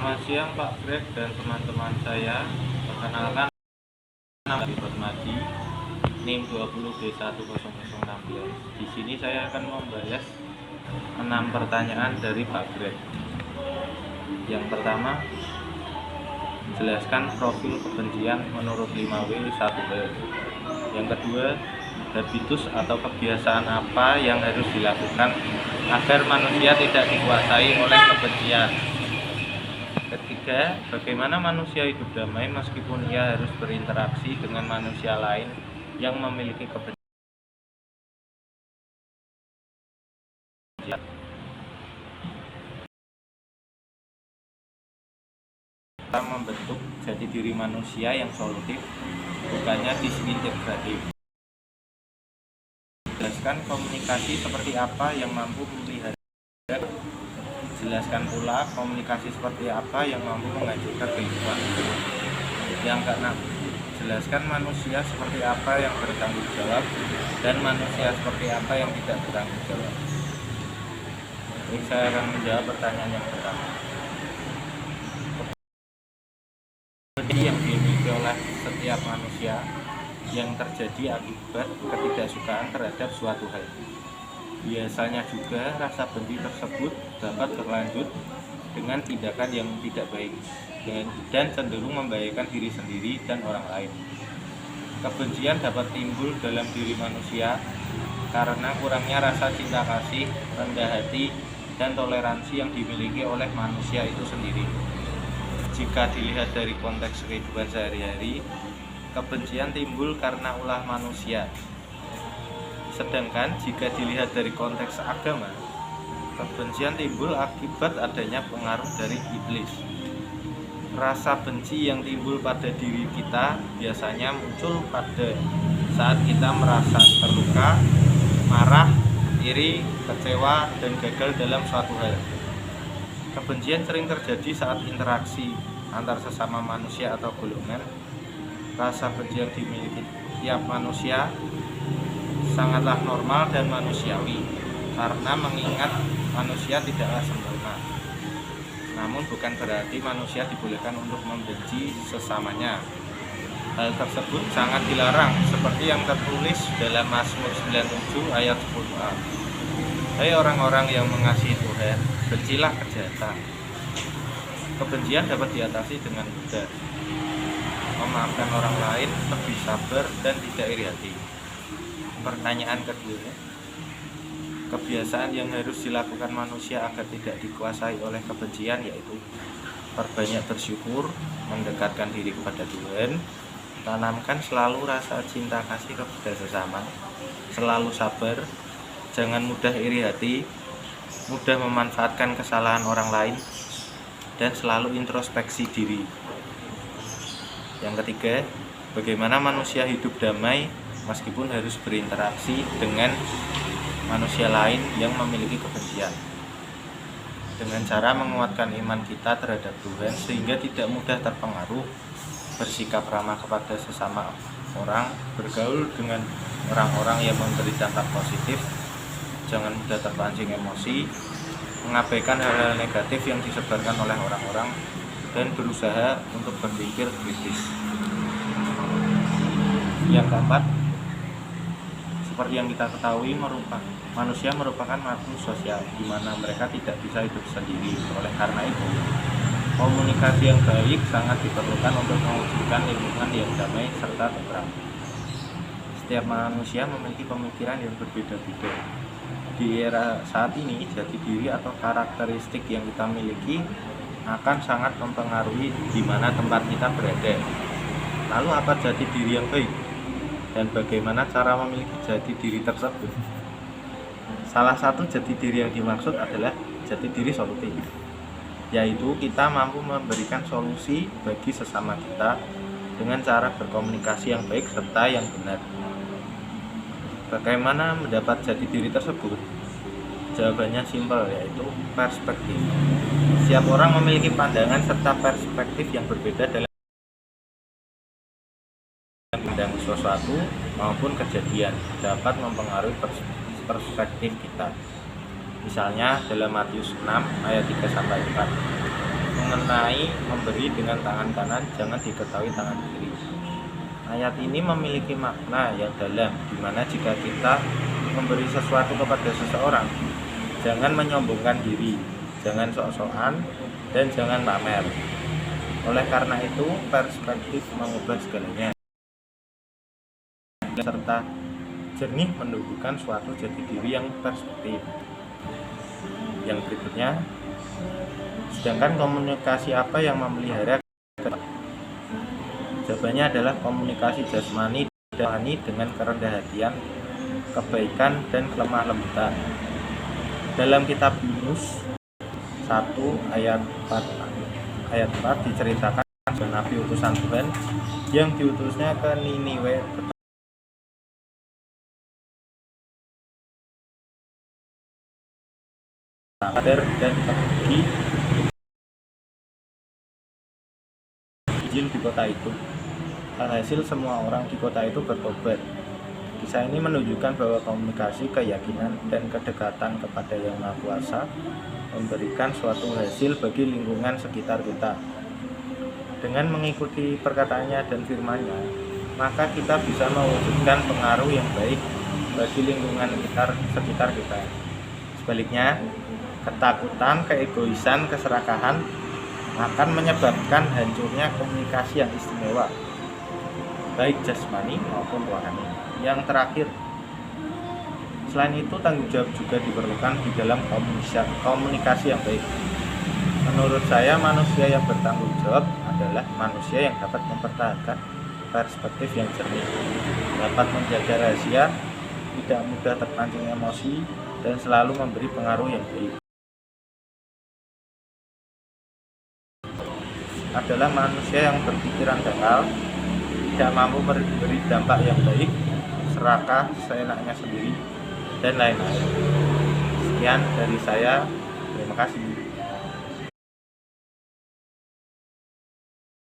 Selamat siang Pak Greg dan teman-teman saya. Perkenalkan, nama saya Permadi, NIM 20D10016. Di sini saya akan membalas 6 pertanyaan dari Pak Greg. Yang pertama, jelaskan profil kebencian menurut 5W1W. Yang kedua, habitus atau kebiasaan apa yang harus dilakukan agar manusia tidak dikuasai oleh kebencian. Ketiga, bagaimana manusia hidup damai meskipun ia harus berinteraksi dengan manusia lain yang memiliki kebencian. Kita membentuk jati diri manusia yang solutif, bukannya disintegratif. Jelaskan komunikasi seperti apa yang mampu memelihara. Jelaskan pula komunikasi seperti apa yang mampu menghancurkan kehidupan. Yang keenam, jelaskan manusia seperti apa yang bertanggung jawab dan manusia seperti apa yang tidak bertanggung jawab. Ini saya akan menjawab pertanyaan yang pertama. Kebencian yang dimiliki oleh setiap manusia yang terjadi akibat ketidaksukaan terhadap suatu hal. Biasanya juga rasa benci tersebut dapat berlanjut dengan tindakan yang tidak baik dan cenderung membahayakan diri sendiri dan orang lain. Kebencian dapat timbul dalam diri manusia karena kurangnya rasa cinta kasih, rendah hati, dan toleransi yang dimiliki oleh manusia itu sendiri. Jika dilihat dari konteks kehidupan sehari-hari, kebencian timbul karena ulah manusia. Sedangkan jika dilihat dari konteks agama, kebencian timbul akibat adanya pengaruh dari iblis. Rasa benci yang timbul pada diri kita biasanya muncul pada saat kita merasa terluka, marah, iri, kecewa, dan gagal dalam suatu hal. Kebencian sering terjadi saat interaksi antar sesama manusia atau golongan. Rasa benci yang dimiliki tiap manusia sangatlah normal dan manusiawi karena mengingat manusia tidaklah sempurna. Namun bukan berarti manusia dibolehkan untuk membenci sesamanya. Hal tersebut sangat dilarang seperti yang tertulis dalam Mazmur 97 ayat 10a. Hai orang-orang yang mengasihi Tuhan, bencilah kejahatan. Kebencian dapat diatasi dengan mudah. Memaafkan orang lain, lebih sabar dan tidak iri hati. Pertanyaan kedua, kebiasaan yang harus dilakukan manusia agar tidak dikuasai oleh kebencian yaitu perbanyak bersyukur, mendekatkan diri kepada Tuhan, tanamkan selalu rasa cinta kasih kepada sesama, selalu sabar, jangan mudah iri hati, mudah memanfaatkan kesalahan orang lain, dan selalu introspeksi diri. Yang ketiga, bagaimana manusia hidup damai meskipun harus berinteraksi dengan manusia lain yang memiliki kebencian. Dengan cara menguatkan iman kita terhadap Tuhan sehingga tidak mudah terpengaruh, bersikap ramah kepada sesama orang, bergaul dengan orang-orang yang memberi dampak positif, jangan mudah terpancing emosi, mengabaikan hal-hal negatif yang disebarkan oleh orang-orang, dan berusaha untuk berpikir kritis. Yang keempat, seperti yang kita ketahui, manusia merupakan makhluk sosial di mana mereka tidak bisa hidup sendiri. Oleh karena itu, komunikasi yang baik sangat diperlukan untuk mewujudkan lingkungan yang damai serta tentram. Setiap manusia memiliki pemikiran yang berbeda-beda. Di era saat ini, jati diri atau karakteristik yang kita miliki akan sangat mempengaruhi di mana tempat kita berada. Lalu apa jati diri yang baik? Dan bagaimana cara memiliki jati diri tersebut? Salah satu jati diri yang dimaksud adalah jati diri solutif, yaitu kita mampu memberikan solusi bagi sesama kita dengan cara berkomunikasi yang baik serta yang benar. Bagaimana mendapat jati diri tersebut? Jawabannya simpel, yaitu perspektif. Setiap orang memiliki pandangan serta perspektif yang berbeda dalam memandang sesuatu maupun kejadian dapat mempengaruhi perspektif kita. Misalnya dalam Matius 6 ayat 3-4, mengenai memberi dengan tangan kanan, jangan diketahui tangan kiri. Ayat ini memiliki makna yang dalam, di mana jika kita memberi sesuatu kepada seseorang, jangan menyombongkan diri, jangan sok-sokan, dan jangan pamer. Oleh karena itu, perspektif mengubah segalanya, serta jernih menunjukkan suatu jati diri yang perspektif. Yang berikutnya, sedangkan komunikasi apa yang memelihara? Jawabannya adalah komunikasi jasmani dan rohani dengan kerendahan hatian, kebaikan, dan kelemah lembutan. Dalam kitab Yunus 1 ayat 4 diceritakan Nabi utusan Tuhan yang diutusnya ke Niniwe dan pergi Injil di kota itu. Alhasil semua orang di kota itu bertobat. Kisah ini menunjukkan bahwa komunikasi, keyakinan, dan kedekatan kepada Yang Maha Kuasa memberikan suatu hasil bagi lingkungan sekitar kita. Dengan mengikuti perkataannya dan firman-Nya, maka kita bisa mewujudkan pengaruh yang baik bagi lingkungan sekitar kita. Sebaliknya, ketakutan, keegoisan, keserakahan akan menyebabkan hancurnya komunikasi yang istimewa, baik jasmani maupun rohani. Yang terakhir, selain itu tanggung jawab juga diperlukan di dalam komunikasi yang baik. Menurut saya, manusia yang bertanggung jawab adalah manusia yang dapat mempertahankan perspektif yang jernih, dapat menjaga rahasia, tidak mudah terpancing emosi, dan selalu memberi pengaruh yang baik. Adalah manusia yang berpikiran dangkal, tidak mampu memberi dampak yang baik, serakah, seenaknya sendiri, dan lain-lain. Sekian dari saya, terima kasih.